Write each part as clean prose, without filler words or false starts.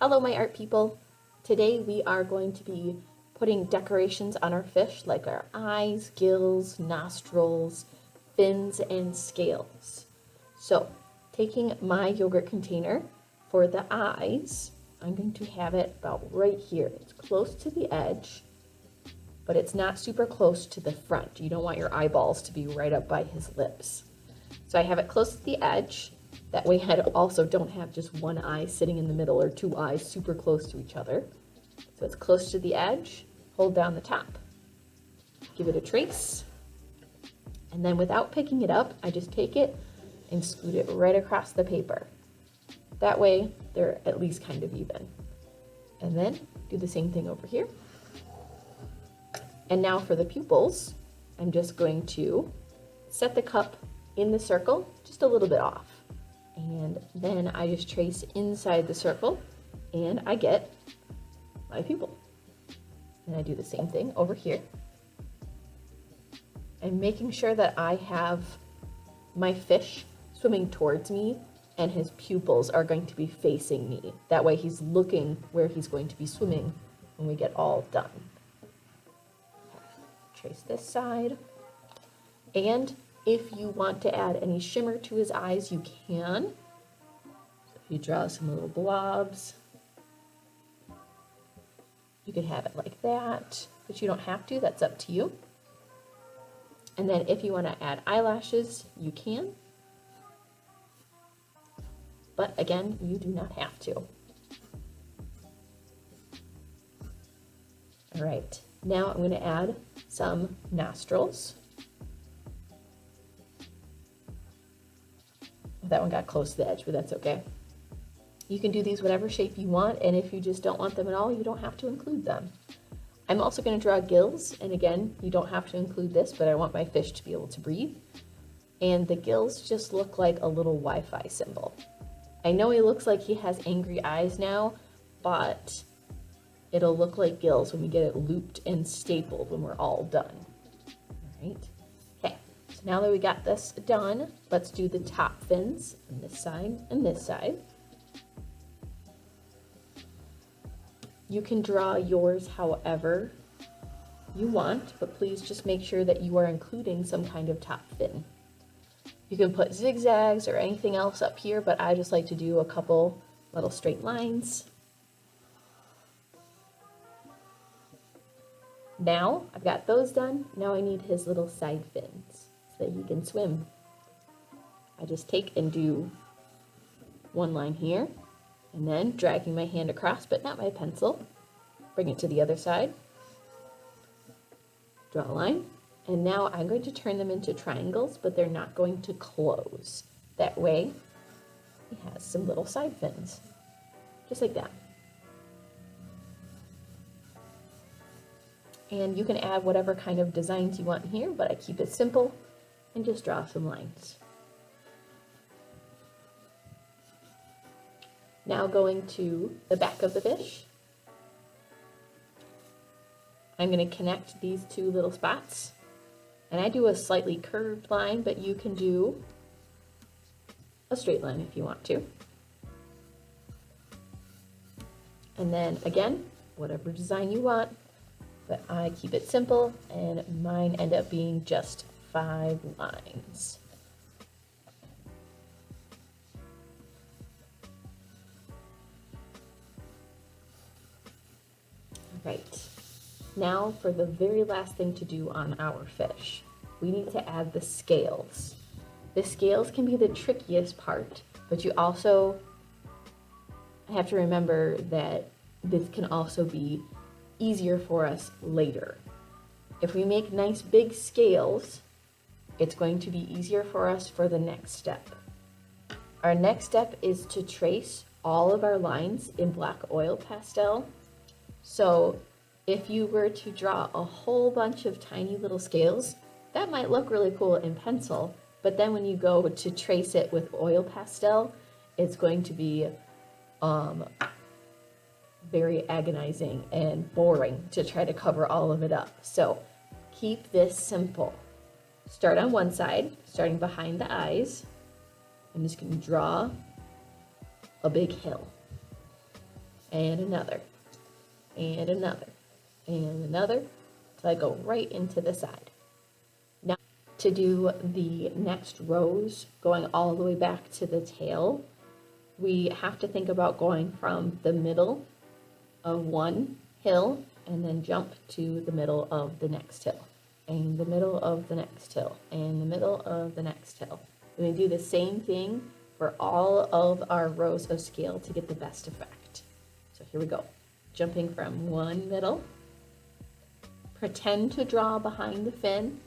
Hello, my art people. Today we are going to be putting decorations on our fish like our eyes, gills, nostrils, fins, and scales. So, taking my yogurt container for the eyes, I'm going to have it about right here. It's close to the edge, but it's not super close to the front. You don't want your eyeballs to be right up by his lips. So I have it close to the edge. That way I also don't have just one eye sitting in the middle or two eyes super close to each other. So it's close to the edge, hold down the top. Give it a trace. And then without picking it up, I just take it and scoot it right across the paper. That way they're at least kind of even. And then do the same thing over here. And now for the pupils, I'm just going to set the cup in the circle, just a little bit off. And then I just trace inside the circle and I get my pupil. And I do the same thing over here. I'm making sure that I have my fish swimming towards me and his pupils are going to be facing me. That way he's looking where he's going to be swimming when we get all done. Trace this side. And if you want to add any shimmer to his eyes, you can. So if you draw some little blobs, you could have it like that, but you don't have to, that's up to you. And then if you want to add eyelashes, you can. But again, you do not have to. All right, now I'm going to add some nostrils. That one got close to the edge, but that's okay. You can do these whatever shape you want, and if you just don't want them at all, you don't have to include them. I'm also going to draw gills, and again, you don't have to include this, but I want my fish to be able to breathe. And the gills just look like a little Wi-Fi symbol. I know he looks like he has angry eyes now, but it'll look like gills when we get it looped and stapled when we're all done. All right. Now that we got this done, let's do the top fins on this side and this side. You can draw yours however you want, but please just make sure that you are including some kind of top fin. You can put zigzags or anything else up here, but I just like to do a couple little straight lines. Now I've got those done. Now I need his little side fins so that he can swim. I just take and do one line here and then dragging my hand across, but not my pencil. Bring it to the other side. Draw a line. And now I'm going to turn them into triangles, but they're not going to close. That way he has some little side fins, just like that. And you can add whatever kind of designs you want here, but I keep it simple and just draw some lines. Now going to the back of the fish, I'm going to connect these two little spots. And I do a slightly curved line, but you can do a straight line if you want to. And then again, whatever design you want, but I keep it simple and mine end up being just 5 lines. Right. Now for the very last thing to do on our fish, we need to add the scales. The scales can be the trickiest part, but you also have to remember that this can also be easier for us later. If we make nice big scales, it's going to be easier for us for the next step. Our next step is to trace all of our lines in black oil pastel. So if you were to draw a whole bunch of tiny little scales, that might look really cool in pencil, but then when you go to trace it with oil pastel, it's going to be very agonizing and boring to try to cover all of it up. So keep this simple. Start on one side, starting behind the eyes. I'm just going to draw a big hill. and another, and another, and another, so I go right into the side. Now, to do the next rows, going all the way back to the tail, we have to think about going from the middle of one hill and then jump to the middle of the next hill, and the middle of the next hill, and the middle of the next hill. And we do the same thing for all of our rows of scale to get the best effect. So here we go. Jumping from one middle, pretend to draw behind the fin,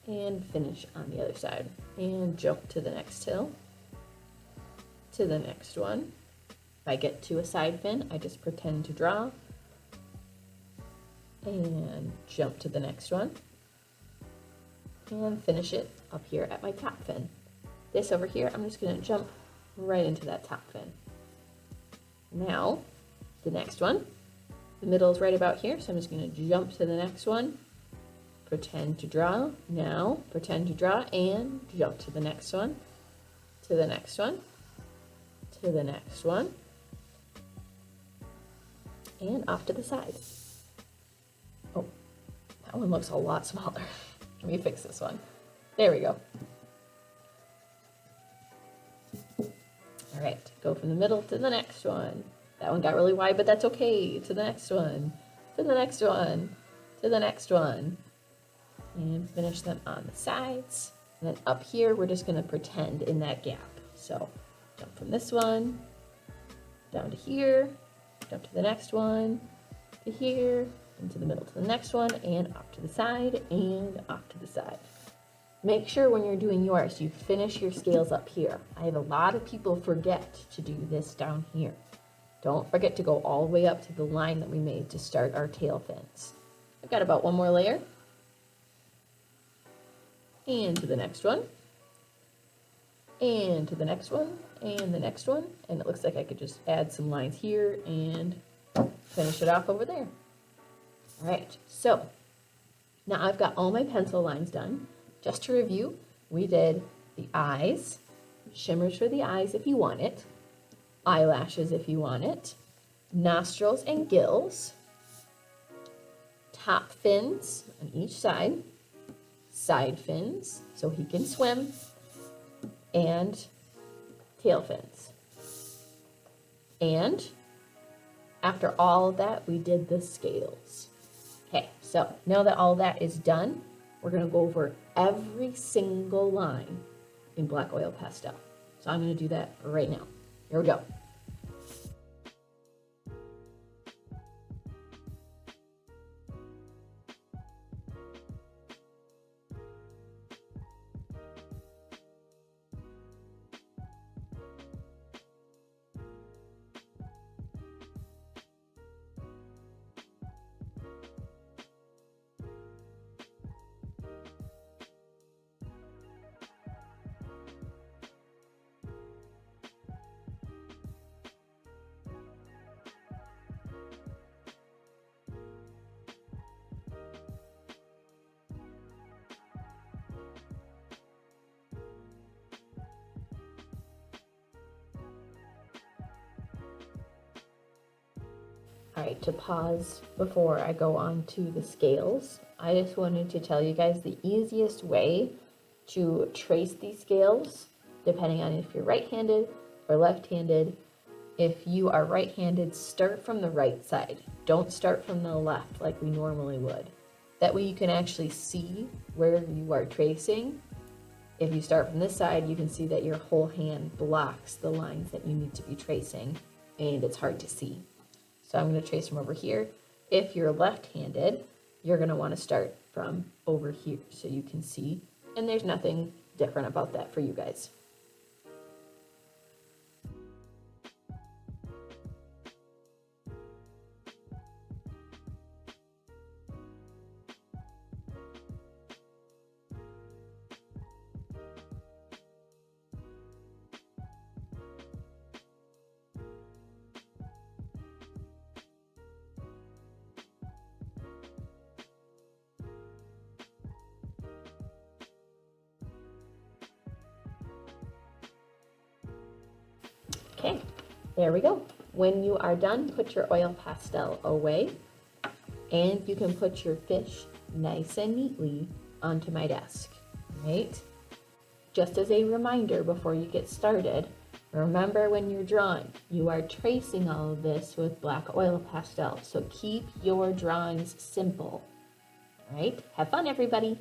and finish on the other side. And jump to the next hill, to the next one. If I get to a side fin, I just pretend to draw, and jump to the next one, and finish it up here at my top fin. This over here, I'm just going to jump right into that top fin. Now, the next one, the middle is right about here, so I'm just going to jump to the next one, pretend to draw, now pretend to draw, and jump to the next one, to the next one, to the next one, and off to the side. Oh, that one looks a lot smaller. Let me fix this one. There we go. All right, go from the middle to the next one. That one got really wide, but that's okay. To the next one, to the next one, to the next one. And finish them on the sides. And then up here, we're just gonna pretend in that gap. So jump from this one, down to here, jump to the next one, to here, into the middle to the next one, and off to the side, and off to the side. Make sure when you're doing yours, you finish your scales up here. I have a lot of people forget to do this down here. Don't forget to go all the way up to the line that we made to start our tail fins. I've got about one more layer. And to the next one. And to the next one, and the next one. And it looks like I could just add some lines here and finish it off over there. All right, so now I've got all my pencil lines done. Just to review, we did the eyes, shimmers for the eyes if you want it, eyelashes if you want it, nostrils and gills, top fins on each side, side fins so he can swim, and tail fins. And after all of that, we did the scales. Okay, so now that all that is done, we're going to go over every single line in black oil pastel. So I'm going to do that right now. Here we go. All right, to pause before I go on to the scales, I just wanted to tell you guys the easiest way to trace these scales, depending on if you're right-handed or left-handed. If you are right-handed, start from the right side. Don't start from the left like we normally would. That way you can actually see where you are tracing. If you start from this side, you can see that your whole hand blocks the lines that you need to be tracing, and it's hard to see. So I'm going to trace from over here. If you're left-handed, you're going to want to start from over here so you can see. And there's nothing different about that for you guys. Okay, there we go. When you are done, put your oil pastel away, and you can put your fish nice and neatly onto my desk, right? Just as a reminder before you get started, remember when you're drawing, you are tracing all of this with black oil pastel, so keep your drawings simple, all right? Have fun, everybody.